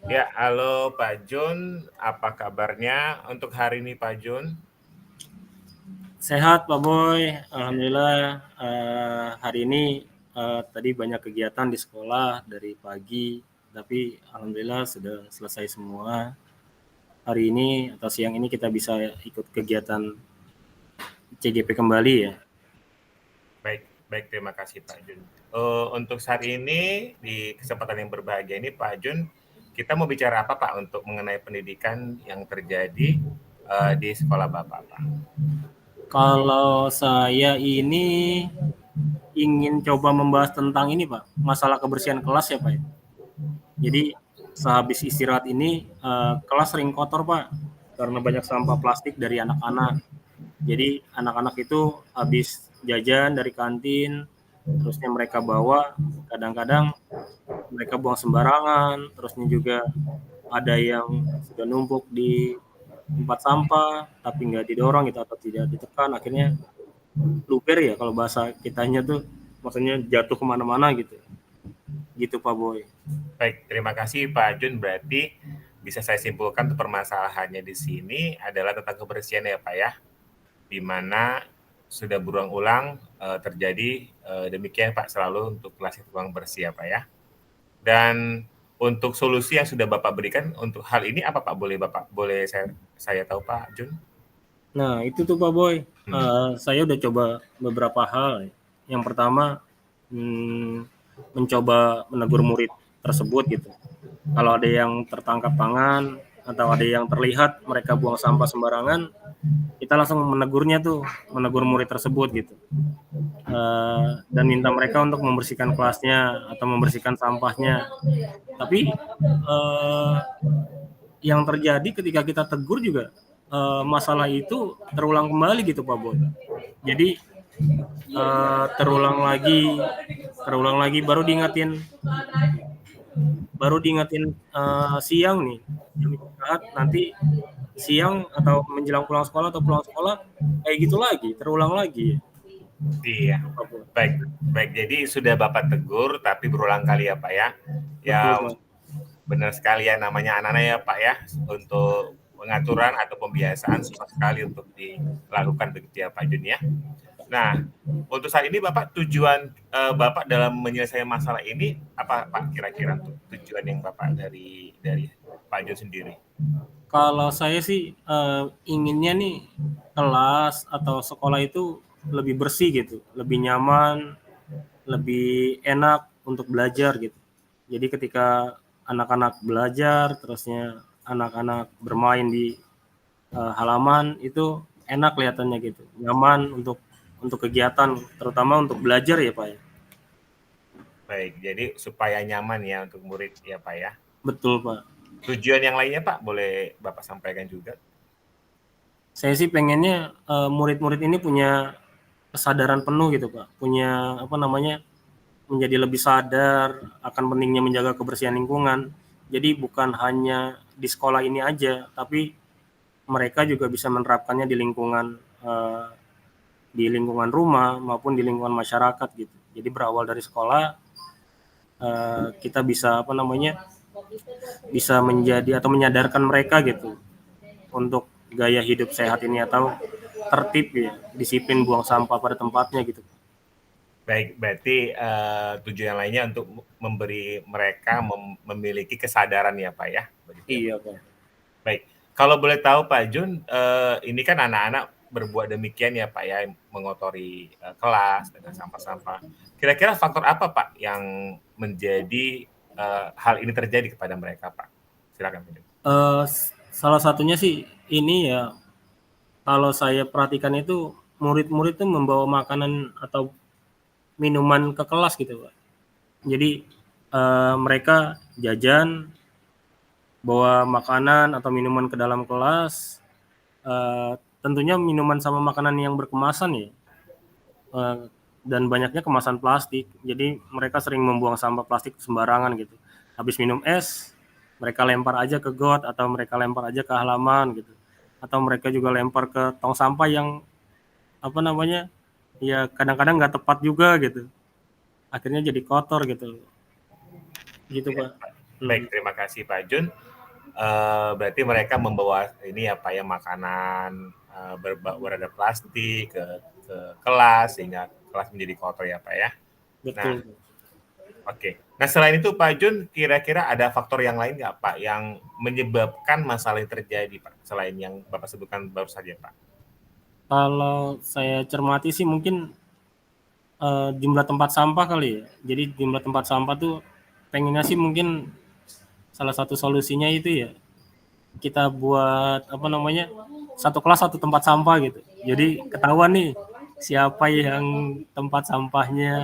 Ya, halo Pak Jun, apa kabarnya untuk hari ini Pak Jun? Sehat Pak Boy, alhamdulillah. Hari ini tadi banyak kegiatan di sekolah dari pagi, tapi alhamdulillah sudah selesai semua. Hari ini atau siang ini kita bisa ikut kegiatan CGP kembali ya. Baik, baik, terima kasih Pak Jun. Untuk saat ini di kesempatan yang berbahagia ini Pak Jun, kita mau bicara apa Pak untuk mengenai pendidikan yang terjadi di sekolah Bapak Pak? Kalau saya ini ingin coba membahas tentang ini Pak, masalah kebersihan kelas ya Pak ya. Jadi sehabis istirahat ini kelas sering kotor Pak, karena banyak sampah plastik dari anak-anak. Jadi anak-anak itu habis jajan dari kantin, terusnya mereka bawa, kadang-kadang mereka buang sembarangan, terusnya juga ada yang sudah numpuk di tempat sampah, tapi nggak didorong gitu atau tidak ditekan, akhirnya luber ya kalau bahasa kitanya tuh, maksudnya jatuh kemana-mana gitu. Gitu Pak Boy. Baik, terima kasih Pak Jun. Berarti bisa saya simpulkan untuk permasalahannya di sini adalah tentang kebersihan ya Pak ya, di mana sudah berulang-ulang terjadi demikian Pak selalu untuk kelas yang kurang bersih ya Pak ya. Dan untuk solusi yang sudah Bapak berikan untuk hal ini apa Pak? Boleh saya tahu Pak Jun? Nah itu tuh Pak Boy, saya udah coba beberapa hal. Yang pertama, mencoba menegur murid tersebut gitu. Kalau ada yang tertangkap tangan atau ada yang terlihat mereka buang sampah sembarangan, kita langsung menegurnya tuh, menegur murid tersebut gitu. Dan minta mereka untuk membersihkan kelasnya atau membersihkan sampahnya. Tapi yang terjadi ketika kita tegur juga masalah itu terulang kembali gitu Pak Boy. Jadi terulang lagi baru diingetin siang nih jam istirahat, nanti siang atau menjelang pulang sekolah atau pulang sekolah kayak gitu lagi, terulang lagi. Iya, baik, baik. Jadi sudah Bapak tegur, tapi berulang kali ya Pak ya. Ya Betul Pak. benar sekali ya namanya anak-anak ya Pak ya, untuk pengaturan atau pembiasaan susah sekali untuk dilakukan begitu ya Pak Jun ya. Nah, untuk saat ini Bapak tujuan Bapak dalam menyelesaikan masalah ini apa Pak kira-kira untuk tujuan yang Bapak dari Pak Jun sendiri? Kalau saya sih inginnya nih kelas atau sekolah itu lebih bersih gitu, lebih nyaman, lebih enak untuk belajar gitu. Jadi ketika anak-anak belajar, terusnya anak-anak bermain di halaman itu enak kelihatannya gitu, nyaman untuk kegiatan, terutama untuk belajar ya Pak ya. Baik, jadi supaya nyaman ya untuk murid ya Pak ya. Betul Pak. Tujuan yang lainnya Pak boleh Bapak sampaikan juga? Saya sih pengennya murid-murid ini punya kesadaran penuh gitu Pak, punya apa namanya, menjadi lebih sadar akan pentingnya menjaga kebersihan lingkungan. Jadi bukan hanya di sekolah ini aja, tapi mereka juga bisa menerapkannya di lingkungan rumah maupun di lingkungan masyarakat gitu. Jadi berawal dari sekolah kita bisa apa namanya, bisa menjadi atau menyadarkan mereka gitu untuk gaya hidup sehat ini atau tertib ya, disiplin buang sampah pada tempatnya gitu. Baik, berarti tujuan lainnya untuk memberi mereka memiliki kesadaran ya Pak ya, begitu ya Pak. Iya Pak. Baik, kalau boleh tahu Pak Jun, ini kan anak-anak berbuat demikian ya Pak ya, mengotori kelas dengan sampah-sampah. Kira-kira faktor apa Pak yang menjadi hal ini terjadi kepada mereka Pak? Silakan Pak Jun. Salah satunya sih ini ya, kalau saya perhatikan itu murid-murid tuh membawa makanan atau minuman ke kelas gitu Pak. Jadi mereka jajan, bawa makanan atau minuman ke dalam kelas, tentunya minuman sama makanan yang berkemasan ya, dan banyaknya kemasan plastik. Jadi mereka sering membuang sampah plastik sembarangan gitu. Habis minum es, mereka lempar aja ke got atau mereka lempar aja ke halaman gitu. Atau mereka juga lempar ke tong sampah yang apa namanya, ya kadang-kadang nggak tepat juga gitu. Akhirnya jadi kotor gitu. gitu Ya, Pak. baik, terima kasih Pak Jun. Berarti mereka membawa ini ya Pak ya, makanan berada plastik ke kelas sehingga kelas menjadi kotor ya Pak ya. Nah, Betul. oke. Nah, selain itu Pak Jun, kira-kira ada faktor yang lain nggak Pak yang menyebabkan masalah yang terjadi Pak, selain yang Bapak sebutkan baru saja Pak? Kalau saya cermati sih mungkin jumlah tempat sampah kali ya. Jadi jumlah tempat sampah tuh pengennya sih mungkin salah satu solusinya itu ya kita buat apa namanya, satu kelas satu tempat sampah gitu. Jadi ketahuan nih siapa yang tempat sampahnya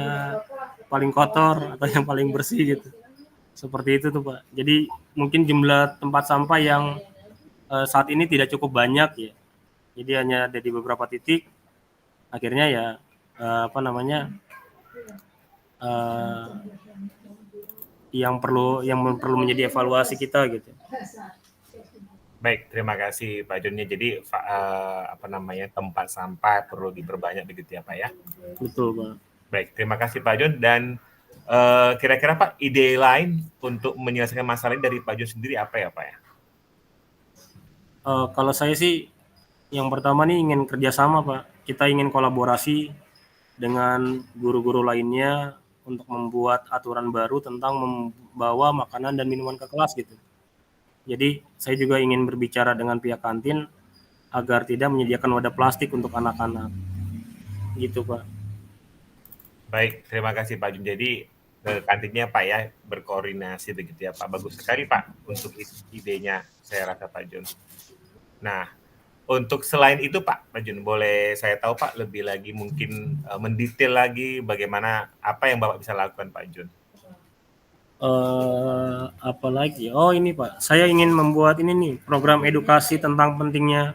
paling kotor atau yang paling bersih gitu. Seperti itu tuh Pak. Jadi mungkin jumlah tempat sampah yang saat ini tidak cukup banyak ya. Jadi hanya ada di beberapa titik. Akhirnya ya apa namanya, uh, yang perlu menjadi evaluasi kita gitu. Baik, terima kasih Pak Junnya. Jadi apa namanya, tempat sampah perlu diperbanyak begitu ya Pak ya. Betul Pak. Baik, terima kasih Pak Jun. Dan kira-kira Pak, ide lain untuk menyelesaikan masalah ini dari Pak Jun sendiri apa ya Pak ya? Kalau saya sih yang pertama nih ingin kerjasama Pak. Kita ingin kolaborasi dengan guru-guru lainnya untuk membuat aturan baru tentang membawa makanan dan minuman ke kelas gitu. Jadi saya juga ingin berbicara dengan pihak kantin agar tidak menyediakan wadah plastik untuk anak-anak. Gitu Pak. Baik, terima kasih Pak Jun. Jadi kantinnya Pak ya berkoordinasi begitu ya Pak. Bagus sekali Pak untuk idenya, saya rasa Pak Jun. Nah, untuk selain itu Pak Jun, boleh saya tahu Pak lebih lagi mungkin mendetail lagi bagaimana apa yang Bapak bisa lakukan Pak Jun? Apalagi? Oh ini Pak, saya ingin membuat ini nih program edukasi tentang pentingnya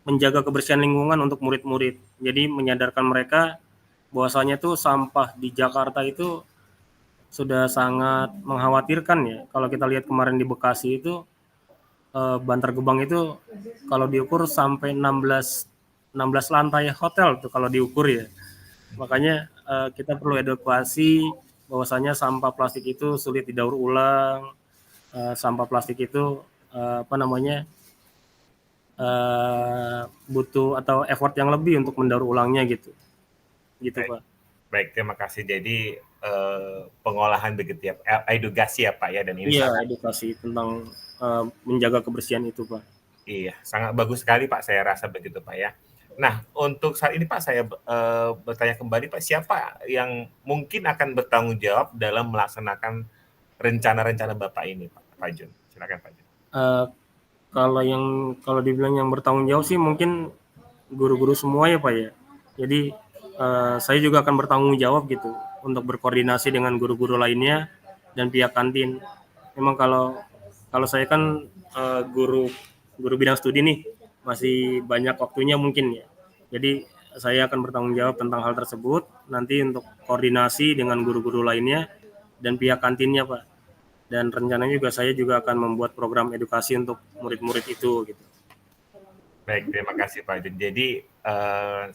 menjaga kebersihan lingkungan untuk murid-murid. Jadi menyadarkan mereka bahwasanya tuh sampah di Jakarta itu sudah sangat mengkhawatirkan ya. Kalau kita lihat kemarin di Bekasi itu Bantar Gebang itu kalau diukur sampai 16 lantai hotel tuh kalau diukur ya. Makanya kita perlu edukasi bahwasanya sampah plastik itu sulit didaur ulang, sampah plastik itu apa namanya, butuh atau effort yang lebih untuk mendaur ulangnya gitu. Gitu Baik. Pak. Baik, terima kasih. Jadi pengolahan begitu ya, edukasi ya Pak ya, dan ini Iya, sangat edukasi tentang menjaga kebersihan itu Pak. iya, sangat bagus sekali Pak, saya rasa begitu Pak ya. Nah, untuk saat ini Pak, saya bertanya kembali Pak, siapa yang mungkin akan bertanggung jawab dalam melaksanakan rencana-rencana Bapak ini Pak Jun? Silakan Pak Jun. Kalau dibilang yang bertanggung jawab sih mungkin guru-guru semua ya Pak ya. Jadi saya juga akan bertanggung jawab gitu untuk berkoordinasi dengan guru-guru lainnya dan pihak kantin. Memang kalau saya kan guru bidang studi nih, masih banyak waktunya mungkin ya. Jadi saya akan bertanggung jawab tentang hal tersebut nanti untuk koordinasi dengan guru-guru lainnya dan pihak kantinnya Pak. Dan rencananya juga saya juga akan membuat program edukasi untuk murid-murid itu gitu. Baik, terima kasih Pak Jun. Jadi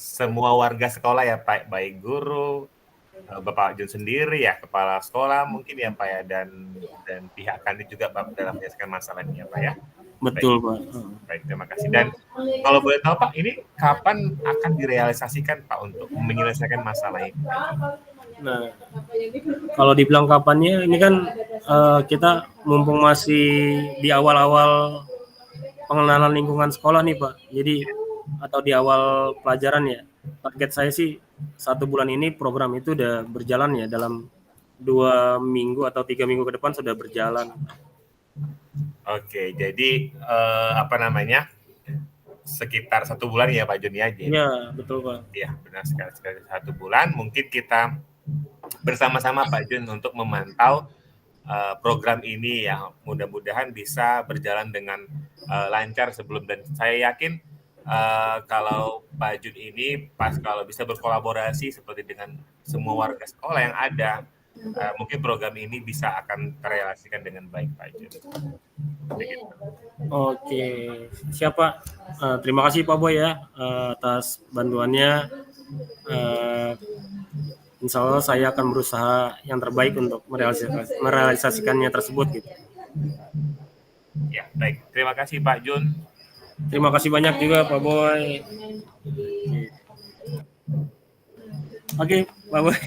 semua warga sekolah ya Pak, baik guru, Bapak Jun sendiri ya, kepala sekolah mungkin ya Pak ya, dan pihak kantin juga Pak dalam menyelesaikan masalah ini ya Pak ya. Baik, Betul Pak. baik, terima kasih. Dan kalau boleh tahu Pak, ini kapan akan direalisasikan Pak untuk menyelesaikan masalah ini? Nah, kalau dibilang kapannya, ini kan kita mumpung masih di awal-awal pengenalan lingkungan sekolah nih Pak. Jadi atau di awal pelajaran ya. Target saya sih 1 bulan ini program itu udah berjalan ya, dalam 2 minggu atau 3 minggu ke depan sudah berjalan. Oke, jadi apa namanya, sekitar 1 bulan ya Pak Jun ya? Iya, betul Pak. Iya, benar sekali, 1 bulan. Mungkin kita bersama-sama Pak Jun untuk memantau program ini ya, mudah-mudahan bisa berjalan dengan lancar sebelum, dan saya yakin kalau Pak Jun ini kalau bisa berkolaborasi seperti dengan semua warga sekolah yang ada, mungkin program ini bisa akan terrealisasikan dengan baik Pak Jun. Begitu. Oke, siapa? Terima kasih Pak Boy ya atas bantuannya. insya Allah saya akan berusaha yang terbaik untuk merealisasikannya tersebut gitu. Ya, baik. Terima kasih Pak Jun. Terima kasih banyak juga Pak Boy. Oke, Pak Boy.